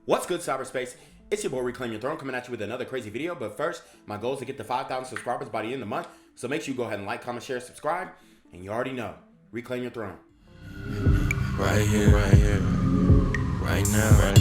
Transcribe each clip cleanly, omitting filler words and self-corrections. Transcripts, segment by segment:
What's good, cyberspace? It's your boy Reclaim Your Throne coming at you with another crazy video. But first, my goal is to get to 5,000 subscribers by the end of the month. So make sure you go ahead and like, comment, share, subscribe. And you already know, Reclaim Your Throne. Right here, right now.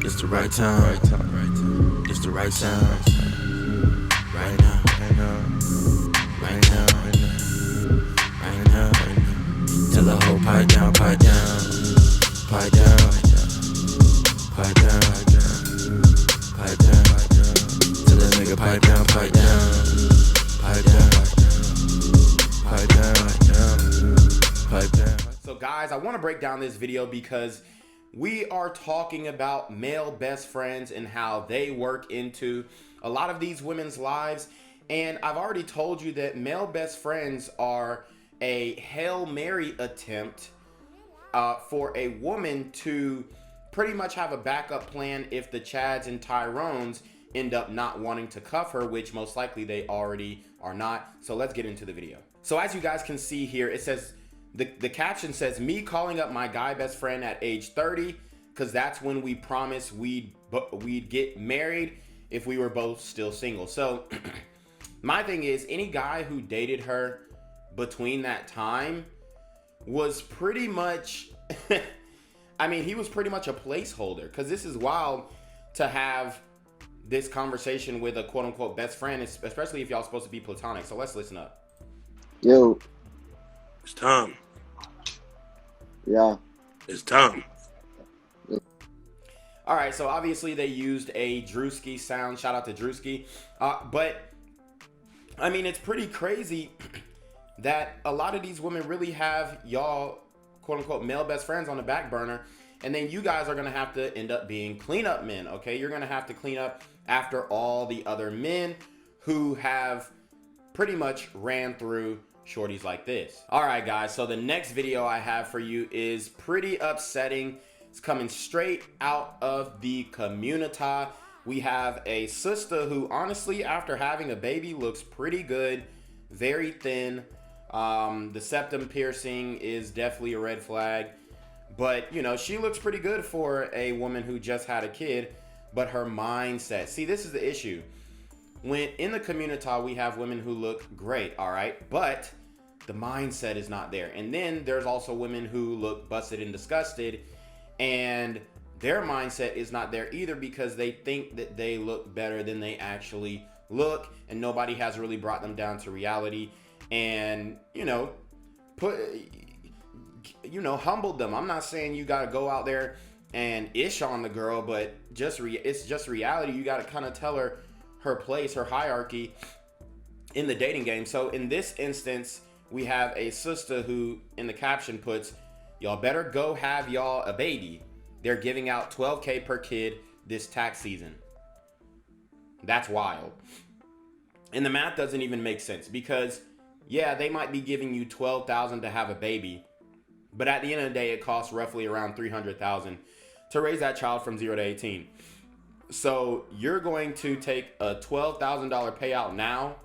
It's the right time, it's the right sound. Right now. Tell the whole pipe down. Tell the nigga pipe down. So guys, I want to break down this video because we are talking about male best friends and how they work into a lot of these women's lives. And I've already told you that male best friends are a Hail Mary attempt for a woman to pretty much have a backup plan if the Chads and Tyrones end up not wanting to cuff her, which most likely they already are not. So let's get into the video. So as you guys can see here, it says, the caption says, me calling up my guy best friend at age 30, because that's when we promised we'd get married if we were both still single. So my thing is, any guy who dated her between that time was pretty much, I mean, he was pretty much a placeholder, because this is wild to have this conversation with a quote unquote best friend, especially if y'all supposed to be platonic. So let's listen up. Yo. It's Tom. Yeah. It's Tom. All right, so obviously they used a Drewski sound. Shout out to Drewski. But I mean, it's pretty crazy that a lot of these women really have y'all quote unquote male best friends on the back burner. And then you guys are going to have to end up being cleanup men, okay? You're going to have to clean up after all the other men who have pretty much ran through shorties like this. All right, guys, so the next video I have for you is pretty upsetting. It's coming straight out of the community. We have a sister who honestly, after having a baby, looks pretty good, very thin. The septum piercing is definitely a red flag. But, you know, she looks pretty good for a woman who just had a kid, but her mindset. See, this is the issue. When in the community, we have women who look great, all right? But the mindset is not there. And then there's also women who look busted and disgusted, and their mindset is not there either because they think that they look better than they actually look, and nobody has really brought them down to reality and, humbled them. I'm not saying you got to go out there and ish on the girl, but it's just reality. You got to kind of tell her place, her hierarchy in the dating game. So in this instance, we have a sister who in the caption puts, y'all better go have y'all a baby. They're giving out $12K per kid this tax season. That's wild. And the math doesn't even make sense because, yeah, they might be giving you $12,000 to have a baby, but at the end of the day, it costs roughly around $300,000 to raise that child from 0 to 18. So you're going to take a $12,000 payout now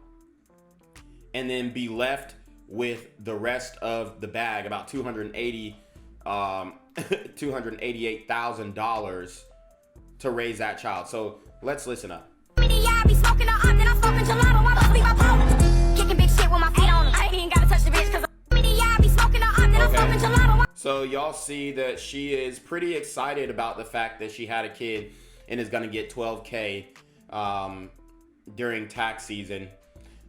and then be left with the rest of the bag, about $288,000 to raise that child. So let's listen up. So y'all see that she is pretty excited about the fact that she had a kid and is going to get $12K during tax season.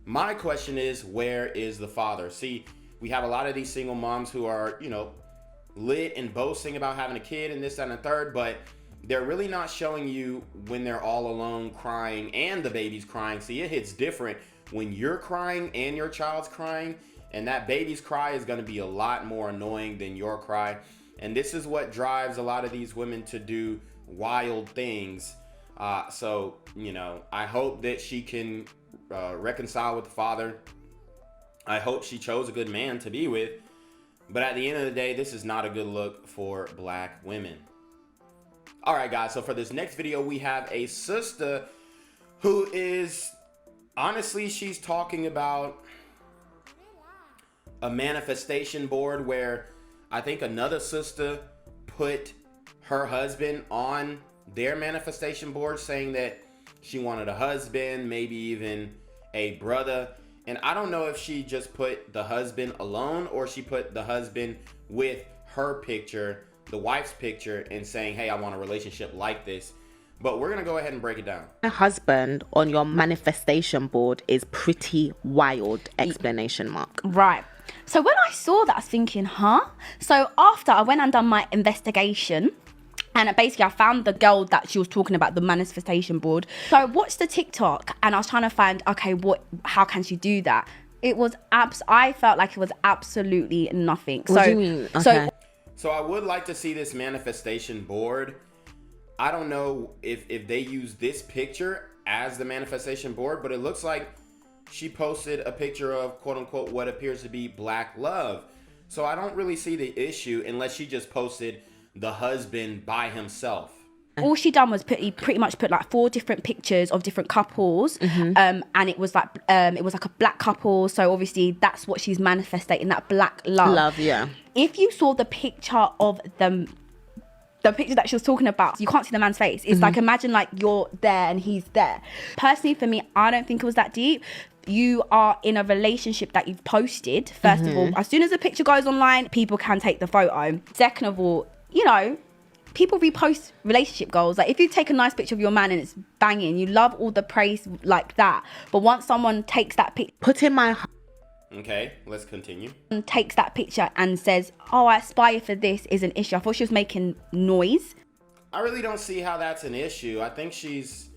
My question is, where is the father? See, we have a lot of these single moms who are, lit and boasting about having a kid and this, that, and the third, but they're really not showing you when they're all alone crying and the baby's crying. See, it hits different when you're crying and your child's crying, and that baby's cry is going to be a lot more annoying than your cry. And this is what drives a lot of these women to do wild things. So, I hope that she can reconcile with the father. I hope she chose a good man to be with. But at the end of the day, this is not a good look for black women. All right, guys. So for this next video, we have a sister who is, honestly, she's talking about a manifestation board where I think another sister put her husband on their manifestation board, saying that she wanted a husband, maybe even a brother. And I don't know if she just put the husband alone or she put the husband with her picture, the wife's picture, and saying, hey, I want a relationship like this. But we're going to go ahead and break it down. My husband on your manifestation board is pretty wild, exclamation mark. Right. So when I saw that, I was thinking, huh? So after I went and done my investigation, and basically I found the girl that she was talking about, the manifestation board. So I watched the TikTok and I was trying to find, okay, how can she do that? It was I felt like it was absolutely nothing. What do you mean? Okay. So I would like to see this manifestation board. I don't know if they use this picture as the manifestation board, but it looks like she posted a picture of quote unquote what appears to be black love. So I don't really see the issue unless she just posted the husband by himself. All she done was pretty much put like 4 different pictures of different couples, and it was like a black couple. So obviously that's what she's manifesting, that black love. Yeah. If you saw the picture of them, the picture that she was talking about, you can't see the man's face. It's like, imagine like you're there and he's there. Personally, for me, I don't think it was that deep. You are in a relationship that you've posted. First of all, as soon as the picture goes online, people can take the photo. Second of all, you know, people repost relationship goals. Like if you take a nice picture of your man and it's banging, you love all the praise like that. But once someone takes that picture, Put in my... Okay, let's continue. takes that picture and says, oh, I aspire for this, is an issue. I thought she was making noise. I really don't see how that's an issue. I think she's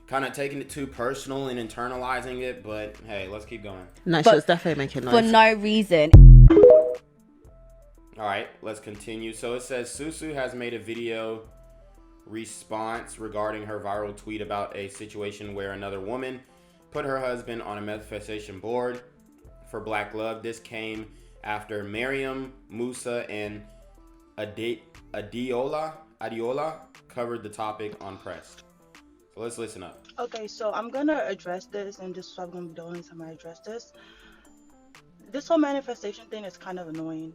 kind of taking it too personal and internalizing it, but hey, let's keep going. No, she But was definitely making noise. For no reason. All right, let's continue. So it says Susu has made a video response regarding her viral tweet about a situation where another woman put her husband on a manifestation board for black love. This came after Miriam, Musa, and Adiola covered the topic on Press. So let's listen up. Okay, so I'm gonna address this, and just so I'm gonna be the only time I address this. This whole manifestation thing is kind of annoying.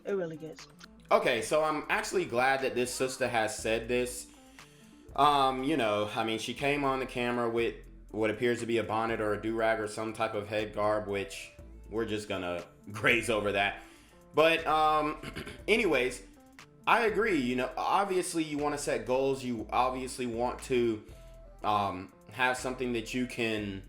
It really is. Okay, so I'm actually glad that this sister has said this. You know, I mean, she came on the camera with what appears to be a bonnet or a do-rag or some type of head garb, which we're just gonna graze over that. But anyways, I agree. You know, obviously you want to set goals. You obviously want to have something that you can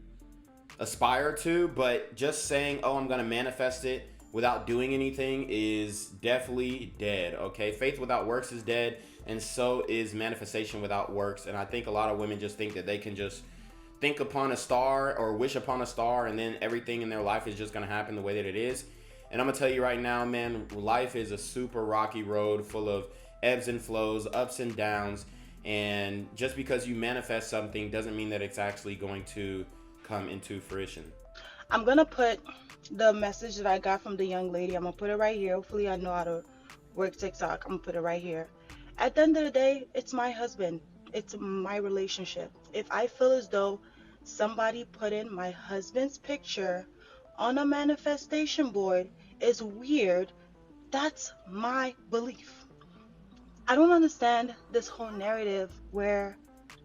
aspire to, but just saying, oh, I'm gonna manifest it without doing anything is definitely dead. Okay, faith without works is dead, and so is manifestation without works. And I think a lot of women just think that they can just think upon a star or wish upon a star, and then everything in their life is just gonna happen the way that it is. And I'm gonna tell you right now, man, life is a super rocky road full of ebbs and flows, ups and downs. And just because you manifest something doesn't mean that it's actually going to come into fruition. I'm gonna put the message that I got from the young lady. I'm gonna put it right here. Hopefully I know how to work TikTok. I'm gonna put it right here. At the end of the day, it's my husband. It's my relationship. If I feel as though somebody put in my husband's picture on a manifestation board is weird, that's my belief. I don't understand this whole narrative where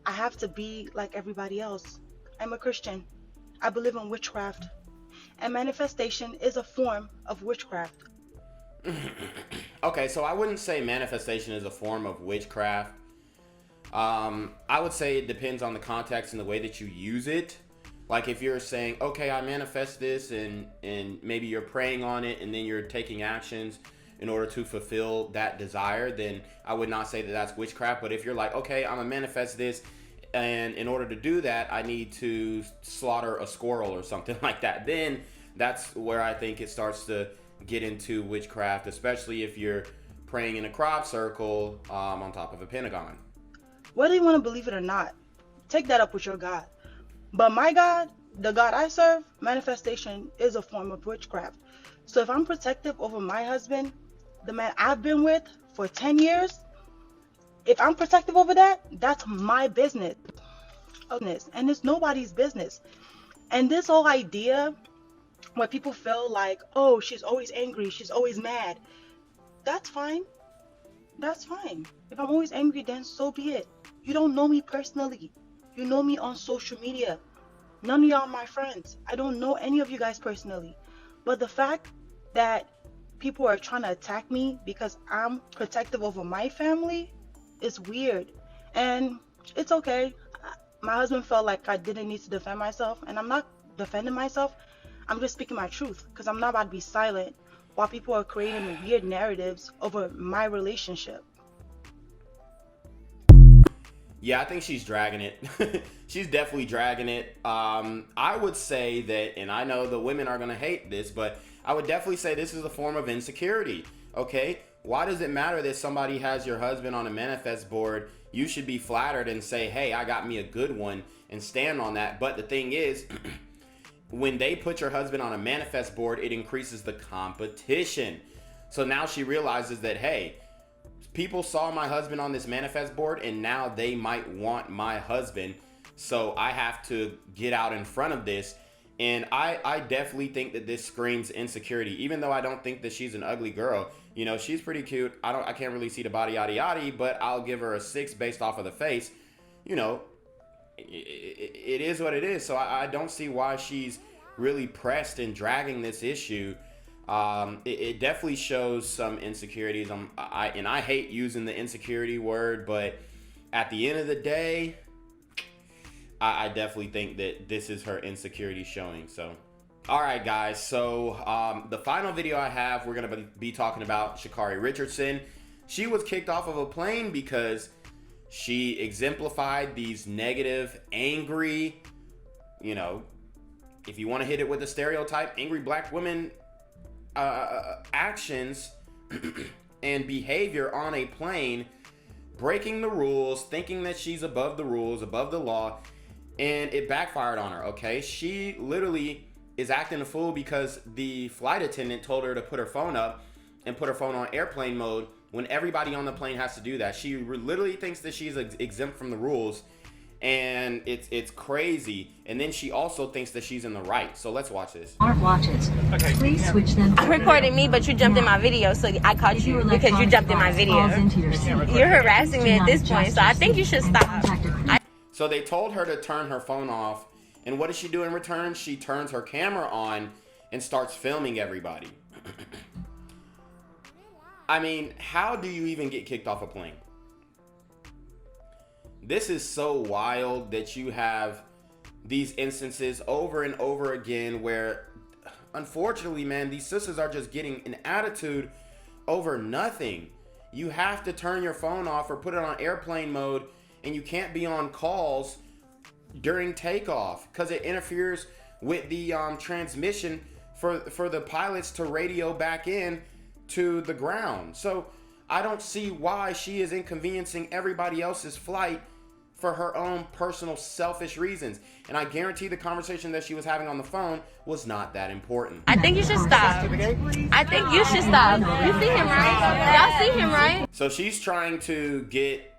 I have to be like everybody else. I'm a Christian. I believe in witchcraft. And manifestation is a form of witchcraft. Okay, so I wouldn't say manifestation is a form of witchcraft. I would say it depends on the context and the way that you use it. Like if you're saying, okay, I manifest this, and maybe you're praying on it and then you're taking actions in order to fulfill that desire, then I would not say that that's witchcraft. But if you're like, okay, I'm gonna manifest this, and in order to do that, I need to slaughter a squirrel or something like that, then that's where I think it starts to get into witchcraft, especially if you're praying in a crop circle on top of a pentagon. Whether you want to believe it or not, take that up with your God. But my God, the God I serve, manifestation is a form of witchcraft. So if I'm protective over my husband, the man I've been with for 10 years, if I'm protective over that, that's my business. And it's nobody's business. And this whole idea where people feel like, oh, she's always angry, she's always mad, that's fine. that's fine. If I'm always angry, then so be it. You don't know me personally. You know me on social media. None of y'all are my friends. I don't know any of you guys personally. But the fact that people are trying to attack me because I'm protective over my family is weird. And it's okay. My husband felt like I didn't need to defend myself, and I'm not defending myself. I'm just speaking my truth, because I'm not about to be silent while people are creating weird narratives over my relationship. Yeah, I think she's dragging it. She's definitely dragging it. I would say that, and I know the women are going to hate this, but I would definitely say this is a form of insecurity, okay? Why does it matter that somebody has your husband on a manifest board? You should be flattered and say, hey, I got me a good one, and stand on that. But the thing is, when they put your husband on a manifest board, it increases the competition. So now she realizes that, hey, people saw my husband on this manifest board, and now they might want my husband. So I have to get out in front of this. And I definitely think that this screams insecurity, even though I don't think that she's an ugly girl. You know, she's pretty cute. I can't really see the body yada yada, but I'll give her a 6 based off of the face. You know, it is what it is. So I don't see why she's really pressed and dragging this issue. It definitely shows some insecurities. I hate using the insecurity word, but at the end of the day, I definitely think that this is her insecurity showing. So, all right, guys. So the final video I have, we're gonna be talking about Sha'carri Richardson. She was kicked off of a plane because she exemplified these negative, angry, you know, if you want to hit it with a stereotype, angry black women actions and behavior on a plane, breaking the rules, thinking that she's above the rules, above the law, and it backfired on her, okay? She literally is acting a fool because the flight attendant told her to put her phone up and put her phone on airplane mode when everybody on the plane has to do that. She literally thinks that she's exempt from the rules, and it's crazy. And then she also thinks that she's in the right. So let's watch this. Smartwatches. Okay. Please switch them. You recorded me, but you jumped in my video, so I caught you because you jumped in my video. You're harassing me at this point, so I think you should stop. So they told her to turn her phone off, and what does she do in return? She turns her camera on and starts filming everybody. I mean, how do you even get kicked off a plane? This is so wild that you have these instances over and over again where, unfortunately, man, these sisters are just getting an attitude over nothing. You have to turn your phone off or put it on airplane mode, and you can't be on calls during takeoff because it interferes with the transmission for the pilots to radio back in to the ground. So I don't see why she is inconveniencing everybody else's flight for her own personal selfish reasons. And I guarantee the conversation that she was having on the phone was not that important. I think you should stop. I think you should stop. You see him, right? Y'all see him, right? So she's trying to get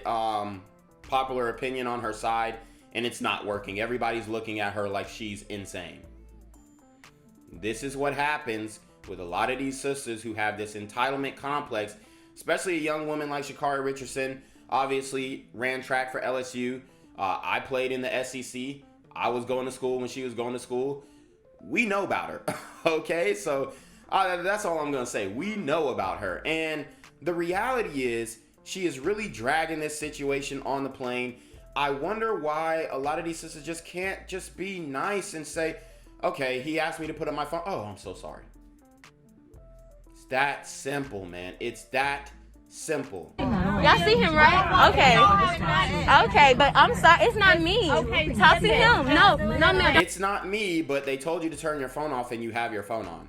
popular opinion on her side, and it's not working. Everybody's looking at her like she's insane. This is what happens with a lot of these sisters who have this entitlement complex, especially a young woman like Sha'carri Richardson. Obviously ran track for LSU. I played in the SEC. I was going to school when she was going to school. We know about her. Okay, so that's all I'm gonna say. We know about her, and the reality is she is really dragging this situation on the plane. I wonder why a lot of these sisters just can't just be nice and say, okay, he asked me to put up my phone. Oh, I'm so sorry. It's that simple, man. It's that simple. Y'all see him, right? Okay, but I'm sorry, it's not me. Talk to him. No, ma'am. It's not me, but they told you to turn your phone off and you have your phone on.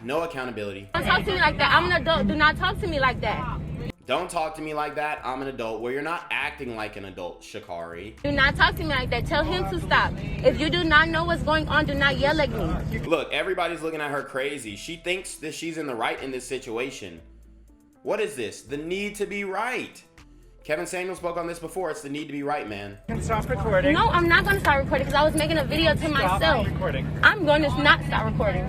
No accountability. Don't talk to me like that. I'm an adult. Do not talk to me like that. Don't talk to me like that. I'm an adult. Well, you're not acting like an adult, Sha'carri. Do not talk to me like that. Tell him to stop. If you do not know what's going on, do not yell at me. Look, everybody's looking at her crazy. She thinks that she's in the right in this situation. What is this? The need to be right. Kevin Samuel spoke on this before. It's the need to be right, man. Stop recording. No, I'm not going to stop recording because I was making a video to myself. Stop recording. I'm going to not stop recording.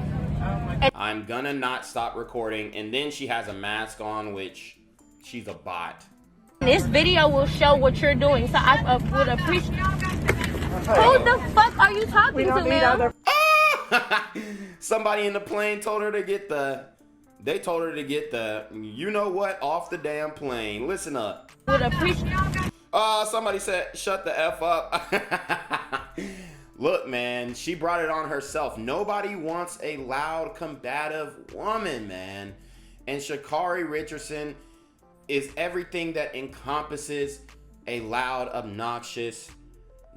I'm gonna not stop recording. And then she has a mask on, which she's a bot. This video will show what you're doing, so I would appreciate. Who the fuck are you talking to, man? Somebody in the plane told her to get the. They told her to get the. You know what? Off the damn plane. Listen up. Would appreciate. Somebody said, shut the F up. Look, man, she brought it on herself. Nobody wants a loud, combative woman, man. And Sha'carri Richardson is everything that encompasses a loud, obnoxious,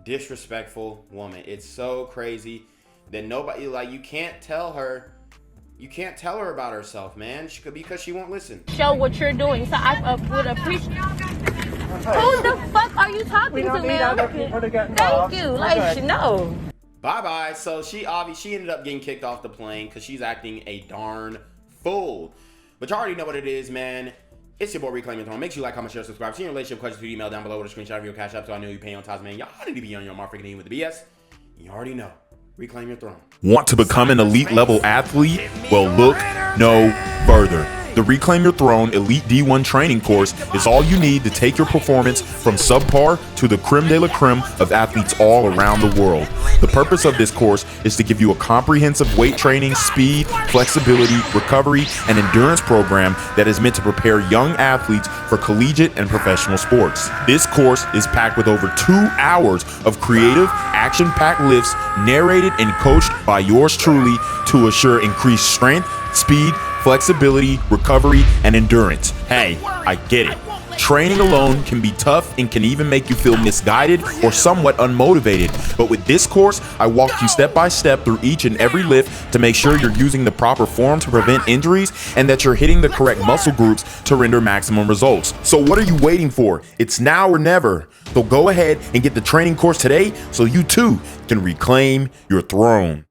disrespectful woman. It's so crazy that nobody, like, you can't tell her about herself, man, because she won't listen. Show what you're doing, so I would appreciate. Who the fuck are you talking to, man? Thank you. Like, no. Bye-bye. So she ended up getting kicked off the plane because she's acting a darn fool. But you already know what it is, man. It's your boy Reclaim Your Throne. Make sure you like, comment, share, subscribe. See your relationship questions through email down below with a screenshot of your CashApp so I know you pay on time, man. Y'all need to be on your marketing with the BS. You already know. Reclaim your throne. Want to become an elite level athlete? Well, look no further. The Reclaim Your Throne Elite D1 training course is all you need to take your performance from subpar to the creme de la creme of athletes all around the world. The purpose of this course is to give you a comprehensive weight training, speed, flexibility, recovery, and endurance program that is meant to prepare young athletes for collegiate and professional sports. This course is packed with over 2 hours of creative, action-packed lifts narrated and coached by yours truly to assure increased strength, speed, flexibility, recovery, and endurance. Hey, I get it. Training alone can be tough and can even make you feel misguided or somewhat unmotivated. But with this course, I walk you step by step through each and every lift to make sure you're using the proper form to prevent injuries and that you're hitting the correct muscle groups to render maximum results. So what are you waiting for? It's now or never. So go ahead and get the training course today so you too can reclaim your throne.